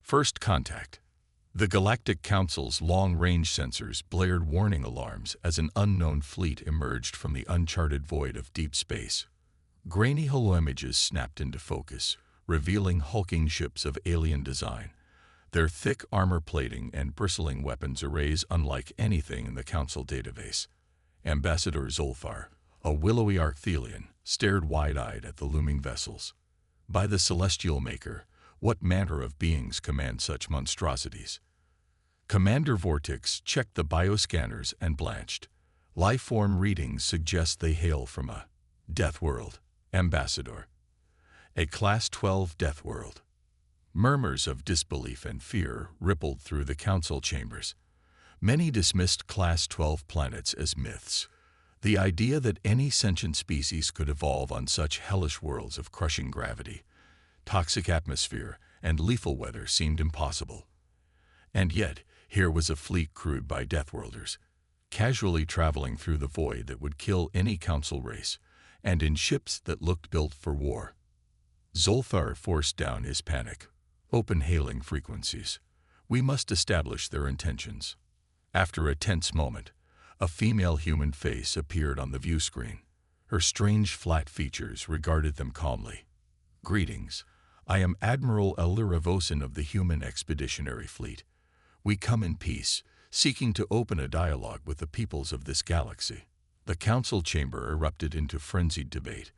First contact. The Galactic Council's long-range sensors blared warning alarms as an unknown fleet emerged from the uncharted void of deep space. Grainy holoimages snapped into focus, revealing hulking ships of alien design, their thick armor plating and bristling weapons arrays unlike anything in the Council database. Ambassador Zolthar, a willowy Arcthelian, stared wide-eyed at the looming vessels. By the Celestial Maker, what manner of beings command such monstrosities? Commander Vortex checked the bioscanners and blanched. Lifeform readings suggest they hail from a Deathworld, Ambassador. A Class 12 Deathworld. Murmurs of disbelief and fear rippled through the Council chambers. Many dismissed Class 12 planets as myths. The idea that any sentient species could evolve on such hellish worlds of crushing gravity, toxic atmosphere, and lethal weather seemed impossible. And yet, here was a fleet crewed by Deathworlders, casually traveling through the void that would kill any Council race, and in ships that looked built for war. Zolthar forced down his panic. Open hailing frequencies. We must establish their intentions. After a tense moment, a female human face appeared on the view screen. Her strange flat features regarded them calmly. Greetings. I am Admiral Elira Vosin of the Human Expeditionary Fleet. We come in peace, seeking to open a dialogue with the peoples of this galaxy. The Council chamber erupted into frenzied debate.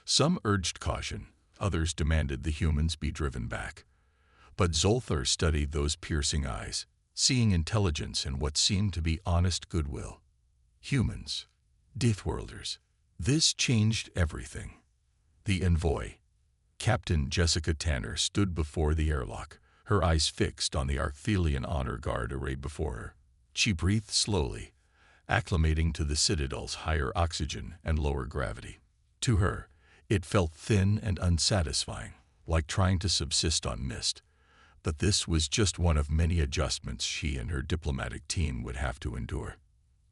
Some urged caution, others demanded the humans be driven back. But Zolthar studied those piercing eyes, seeing intelligence in what seemed to be honest goodwill. Humans. Deathworlders. This changed everything. The envoy, Captain Jessica Tanner, stood before the airlock, her eyes fixed on the Arcthelian honor guard array before her. She breathed slowly, acclimating to the Citadel's higher oxygen and lower gravity. To her, it felt thin and unsatisfying, like trying to subsist on mist. But this was just one of many adjustments she and her diplomatic team would have to endure.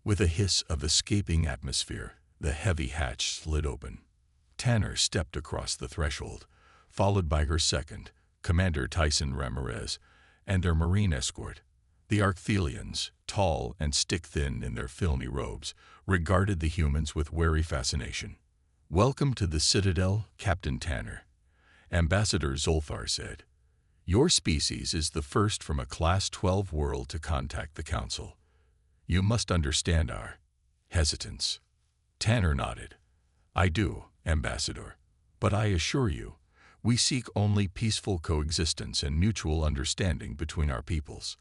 With a hiss of escaping atmosphere, the heavy hatch slid open. Tanner stepped across the threshold, followed by her second, Commander Tyson Ramirez, and their Marine escort. The Arcthelians, tall and stick-thin in their filmy robes, regarded the humans with wary fascination. "Welcome to the Citadel, Captain Tanner," Ambassador Zolthar said. "Your species is the first from a Class 12 world to contact the Council. You must understand our hesitance." Tanner nodded. "I do, Ambassador. But I assure you, we seek only peaceful coexistence and mutual understanding between our peoples."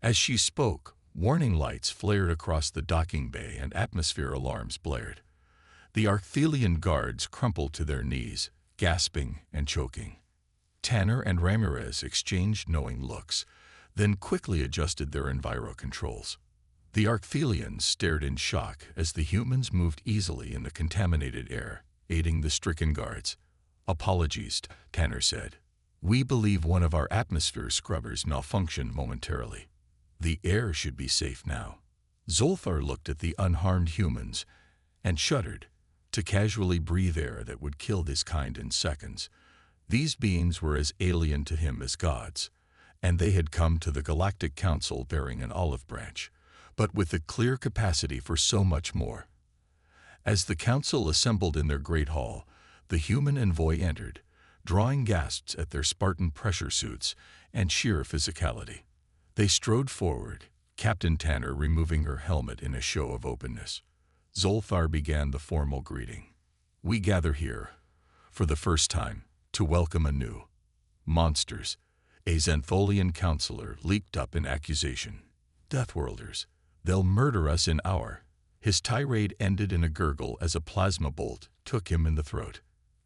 As she spoke, warning lights flared across the docking bay and atmosphere alarms blared. The Arcthelian guards crumpled to their knees, gasping and choking. Tanner and Ramirez exchanged knowing looks, then quickly adjusted their enviro controls. The Arcthelians stared in shock as the humans moved easily in the contaminated air, aiding the stricken guards. "Apologies," Tanner said. "We believe one of our atmosphere scrubbers malfunctioned momentarily. The air should be safe now." Zolthar looked at the unharmed humans and shuddered. To casually breathe air that would kill this kind in seconds. These beings were as alien to him as gods, and they had come to the Galactic Council bearing an olive branch, but with a clear capacity for so much more. As the Council assembled in their great hall, the human envoy entered, drawing gasps at their Spartan pressure suits and sheer physicality. They strode forward, Captain Tanner removing her helmet in a show of openness. Zolthar began the formal greeting. "We gather here, for the first time, to welcome a new monsters." A Xantholian counselor leaped up in accusation. "Deathworlders, they'll murder us in our..." His tirade ended in a gurgle as a plasma bolt took him in the throat.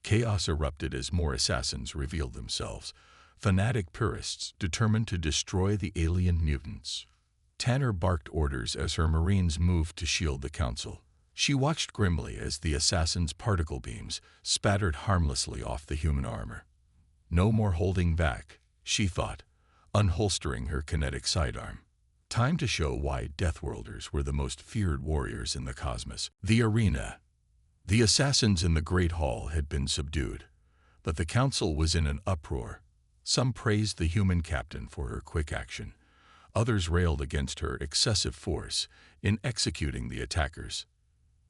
Chaos erupted as more assassins revealed themselves, fanatic purists determined to destroy the alien mutants. Tanner barked orders as her Marines moved to shield the Council. She watched grimly as the assassins' particle beams spattered harmlessly off the human armor. No more holding back, she thought, unholstering her kinetic sidearm. Time to show why Deathworlders were the most feared warriors in the cosmos. The arena. The assassins in the Great Hall had been subdued, but the Council was in an uproar. Some praised the human captain for her quick action. Others railed against her excessive force in executing the attackers.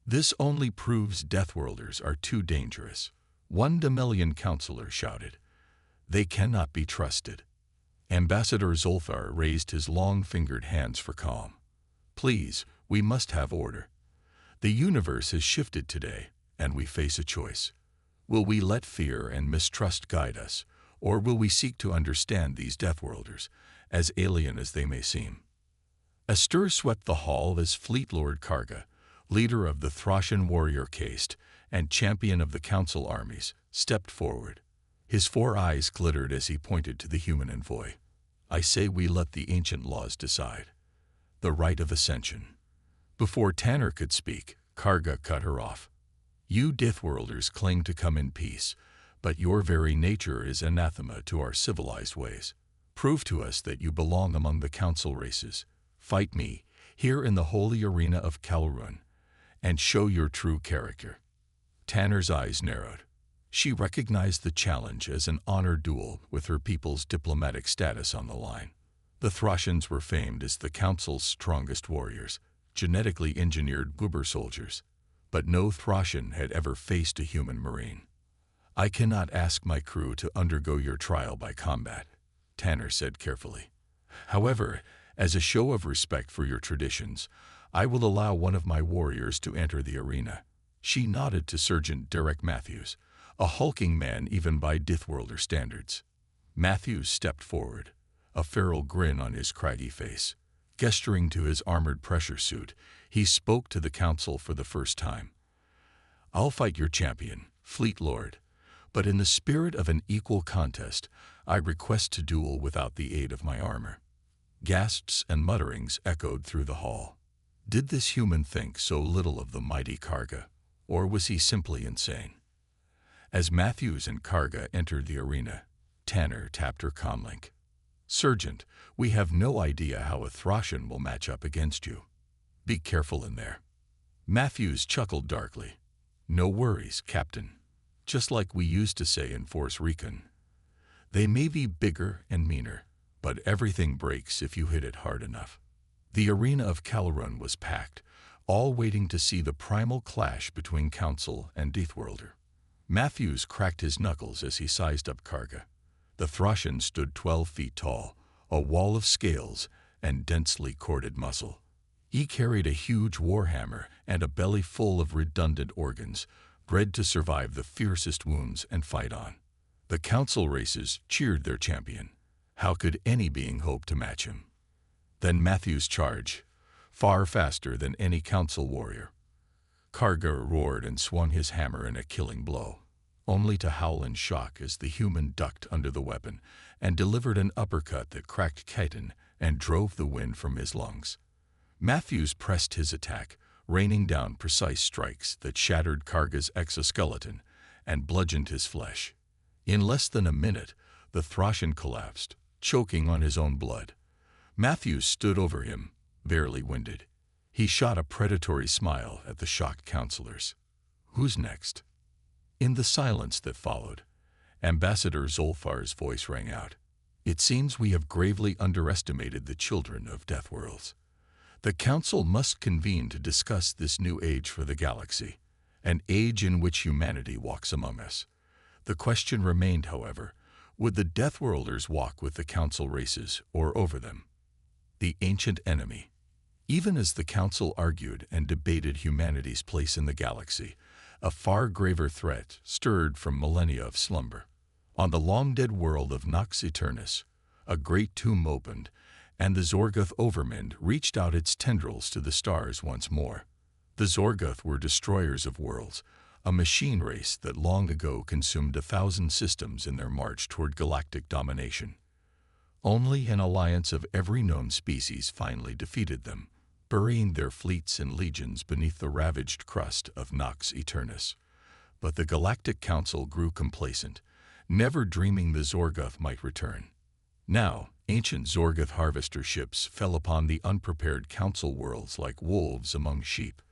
"This only proves Deathworlders are too dangerous," one Demelian counselor shouted. "They cannot be trusted." Ambassador Zolthar raised his long-fingered hands for calm. "Please, we must have order. The universe has shifted today, and we face a choice. Will we let fear and mistrust guide us, or will we seek to understand these Deathworlders, as alien as they may seem?" A stir swept the hall as Fleet Lord Karga, leader of the Thracian warrior caste and champion of the Council armies, stepped forward. His 4 eyes glittered as he pointed to the human envoy. "I say we let the ancient laws decide. The right of ascension." Before Tanner could speak, Karga cut her off. "You Deathworlders claim to come in peace, but your very nature is anathema to our civilized ways. Prove to us that you belong among the Council races. Fight me, here in the holy arena of Calrun, and show your true character." Tanner's eyes narrowed. She recognized the challenge as an honor duel with her people's diplomatic status on the line. The Thracians were famed as the Council's strongest warriors, genetically engineered uber soldiers, but no Thracian had ever faced a human marine. "I cannot ask my crew to undergo your trial by combat," Tanner said carefully. "However, as a show of respect for your traditions, I will allow one of my warriors to enter the arena." She nodded to Sergeant Derek Matthews, a hulking man even by Deathworlder standards. Matthews stepped forward, a feral grin on his craggy face. Gesturing to his armored pressure suit, he spoke to the Council for the first time. "I'll fight your champion, Fleet Lord, but in the spirit of an equal contest, I request to duel without the aid of my armor." Gasps and mutterings echoed through the hall. Did this human think so little of the mighty Karga, or was he simply insane? As Matthews and Karga entered the arena, Tanner tapped her comlink. "Sergeant, we have no idea how a Thracian will match up against you. Be careful in there." Matthews chuckled darkly. "No worries, Captain. Just like we used to say in Force Recon. They may be bigger and meaner, but everything breaks if you hit it hard enough." The arena of Calrun was packed, all waiting to see the primal clash between Council and Deathworlder. Matthews cracked his knuckles as he sized up Karga. The Thracian stood 12 feet tall, a wall of scales and densely corded muscle. He carried a huge warhammer and a belly full of redundant organs, bred to survive the fiercest wounds and fight on. The Council races cheered their champion. How could any being hope to match him? Then Matthews charged, far faster than any Council warrior. Karga roared and swung his hammer in a killing blow, only to howl in shock as the human ducked under the weapon and delivered an uppercut that cracked chitin and drove the wind from his lungs. Matthews pressed his attack, raining down precise strikes that shattered Karga's exoskeleton and bludgeoned his flesh. In less than a minute, the Thracian collapsed, choking on his own blood. Matthews stood over him, barely winded. He shot a predatory smile at the shocked counselors. "Who's next?" In the silence that followed, Ambassador Zolfar's voice rang out. "It seems we have gravely underestimated the children of Deathworlds. The Council must convene to discuss this new age for the galaxy, an age in which humanity walks among us." The question remained, however, would the Deathworlders walk with the Council races or over them? The ancient enemy. Even as the Council argued and debated humanity's place in the galaxy, a far graver threat stirred from millennia of slumber. On the long-dead world of Nox Aeternus, a great tomb opened, and the Zorgoth Overmind reached out its tendrils to the stars once more. The Zorgoth were destroyers of worlds, a machine race that long ago consumed 1,000 systems in their march toward galactic domination. Only an alliance of every known species finally defeated them, burying their fleets and legions beneath the ravaged crust of Nox Aeternus. But the Galactic Council grew complacent, never dreaming the Zorgoth might return. Now, ancient Zorgoth harvester ships fell upon the unprepared Council worlds like wolves among sheep.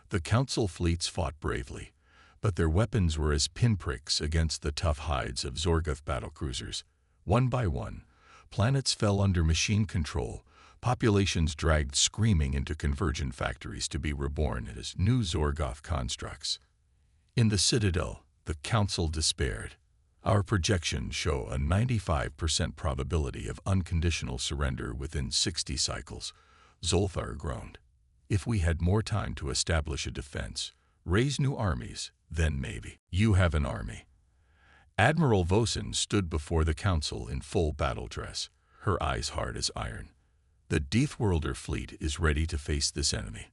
The Council fleets fought bravely, but their weapons were as pinpricks against the tough hides of Zorgoth battlecruisers, One by one, planets fell under machine control, populations dragged screaming into convergent factories to be reborn as new Zorgoth constructs. In the Citadel, the Council despaired. Our projections show a 95% probability of unconditional surrender within 60 cycles, Zolthar groaned. If we had more time to establish a defense, raise new armies, then maybe. You have an army. Admiral Vosen stood before the Council in full battle dress, her eyes hard as iron. The Deathworlder fleet is ready to face this enemy.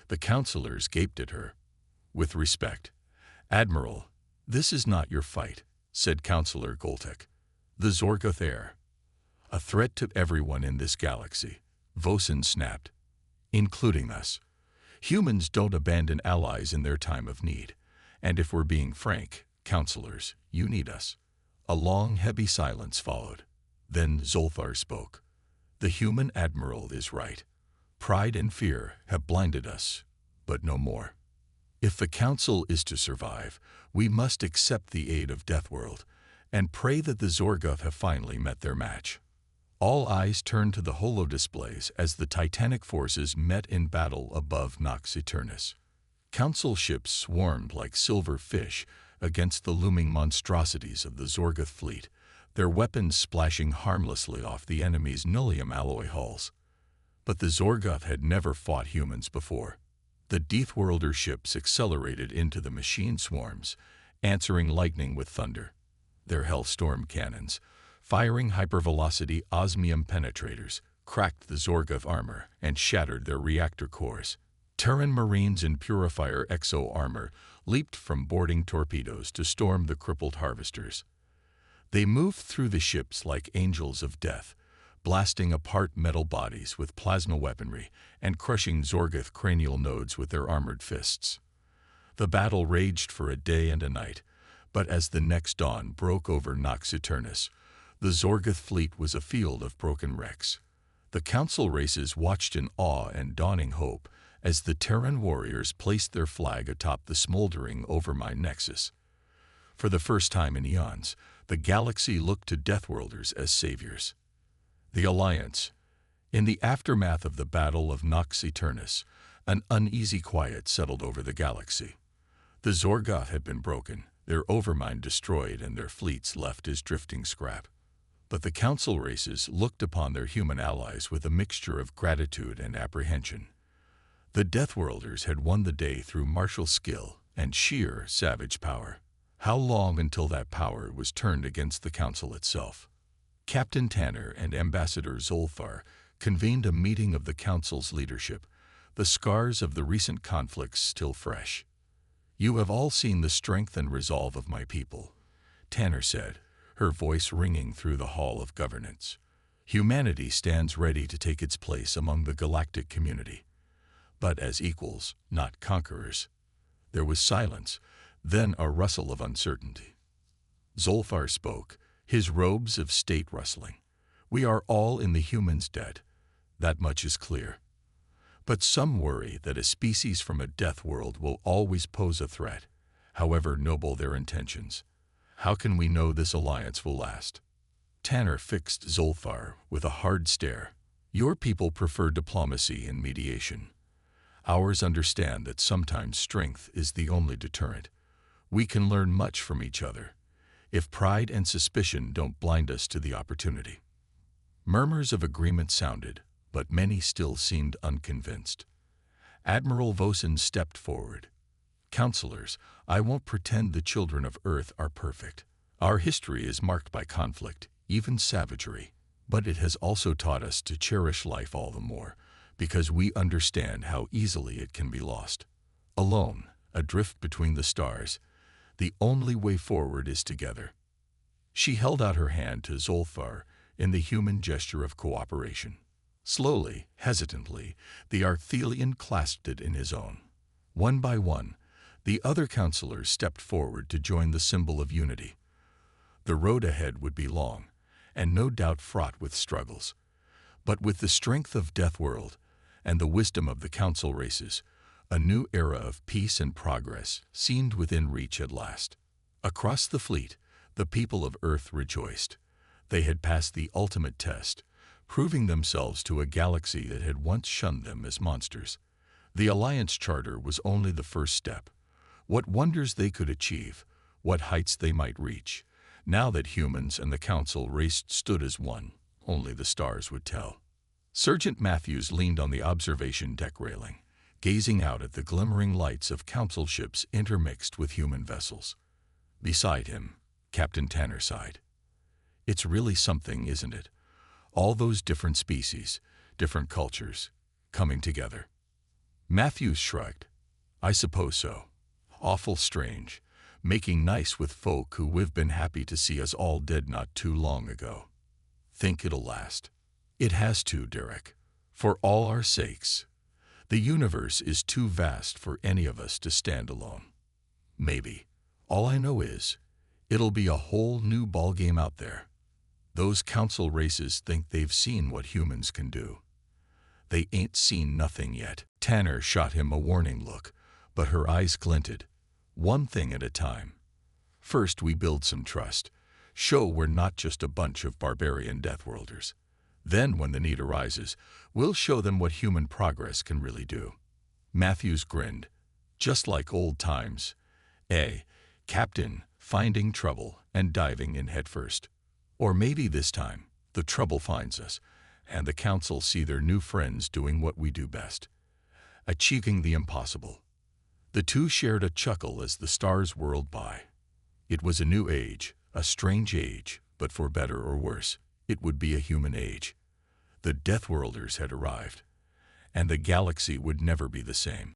The councillors gaped at her. With respect, Admiral, this is not your fight, said Councillor Goltek. The Zorgoth heir. A threat to everyone in this galaxy, Vosen snapped. Including us. Humans don't abandon allies in their time of need. And if we're being frank, councillors, you need us. A long, heavy silence followed. Then Zolthar spoke. The human admiral is right. Pride and fear have blinded us, but no more. If the Council is to survive, we must accept the aid of Deathworld and pray that the Zorgoth have finally met their match. All eyes turned to the holodisplays as the titanic forces met in battle above Nox Aeternus. Council ships swarmed like silver fish against the looming monstrosities of the Zorgoth fleet, their weapons splashing harmlessly off the enemy's nullium alloy hulls. But the Zorgoth had never fought humans before. The Deathworlder ships accelerated into the machine swarms, answering lightning with thunder. Their Hellstorm cannons, firing hypervelocity osmium penetrators, cracked the Zorgoth armor and shattered their reactor cores. Terran Marines in Purifier exo armor leaped from boarding torpedoes to storm the crippled harvesters. They moved through the ships like angels of death, blasting apart metal bodies with plasma weaponry and crushing Zorgoth cranial nodes with their armored fists. The battle raged for a day and a night, but as the next dawn broke over Nox Aeternus, the Zorgoth fleet was a field of broken wrecks. The Council races watched in awe and dawning hope as the Terran warriors placed their flag atop the smoldering Overmind Nexus. For the first time in eons, the galaxy looked to Deathworlders as saviors. The Alliance. In the aftermath of the Battle of Nox Aeternus, an uneasy quiet settled over the galaxy. The Zorgoth had been broken, their Overmind destroyed, and their fleets left as drifting scrap. But the Council races looked upon their human allies with a mixture of gratitude and apprehension. The Deathworlders had won the day through martial skill and sheer savage power. How long until that power was turned against the Council itself? Captain Tanner and Ambassador Zolthar convened a meeting of the Council's leadership, the scars of the recent conflicts still fresh. You have all seen the strength and resolve of my people, Tanner said, her voice ringing through the Hall of Governance. Humanity stands ready to take its place among the galactic community, but as equals, not conquerors. There was silence, then a rustle of uncertainty. Zolthar spoke, his robes of state rustling. We are all in the humans' debt. That much is clear. But some worry that a species from a death world will always pose a threat, however noble their intentions. How can we know this alliance will last? Tanner fixed Zolthar with a hard stare. Your people prefer diplomacy and mediation. Ours understand that sometimes strength is the only deterrent. We can learn much from each other, if pride and suspicion don't blind us to the opportunity. Murmurs of agreement sounded, but many still seemed unconvinced. Admiral Vosen stepped forward. Councillors, I won't pretend the children of Earth are perfect. Our history is marked by conflict, even savagery, but it has also taught us to cherish life all the more, because we understand how easily it can be lost. Alone, adrift between the stars, the only way forward is together. She held out her hand to Zolthar in the human gesture of cooperation. Slowly, hesitantly, the Arthelian clasped it in his own. One by one, the other councillors stepped forward to join the symbol of unity. The road ahead would be long, and no doubt fraught with struggles. But with the strength of Deathworld and the wisdom of the Council races, a new era of peace and progress seemed within reach at last. Across the fleet, the people of Earth rejoiced. They had passed the ultimate test, proving themselves to a galaxy that had once shunned them as monsters. The Alliance Charter was only the first step. What wonders they could achieve, what heights they might reach. Now that humans and the Council raced stood as one, only the stars would tell. Sergeant Matthews leaned on the observation deck railing, gazing out at the glimmering lights of Council ships intermixed with human vessels. Beside him, Captain Tanner sighed. It's really something, isn't it? All those different species, different cultures, coming together. Matthews shrugged. I suppose so. Awful strange, making nice with folk who we've been happy to see us all dead not too long ago. Think it'll last? It has to, Derek. For all our sakes. The universe is too vast for any of us to stand alone. Maybe. All I know is, it'll be a whole new ballgame out there. Those Council races think they've seen what humans can do. They ain't seen nothing yet. Tanner shot him a warning look, but her eyes glinted. One thing at a time. First we build some trust. Show we're not just a bunch of barbarian Deathworlders. Then, when the need arises, we'll show them what human progress can really do. Matthews grinned. Just like old times. Captain, finding trouble and diving in headfirst. Or maybe this time, the trouble finds us, and the Council see their new friends doing what we do best. Achieving the impossible. The two shared a chuckle as the stars whirled by. It was a new age, a strange age, but for better or worse, it would be a human age. The Deathworlders had arrived, and the galaxy would never be the same.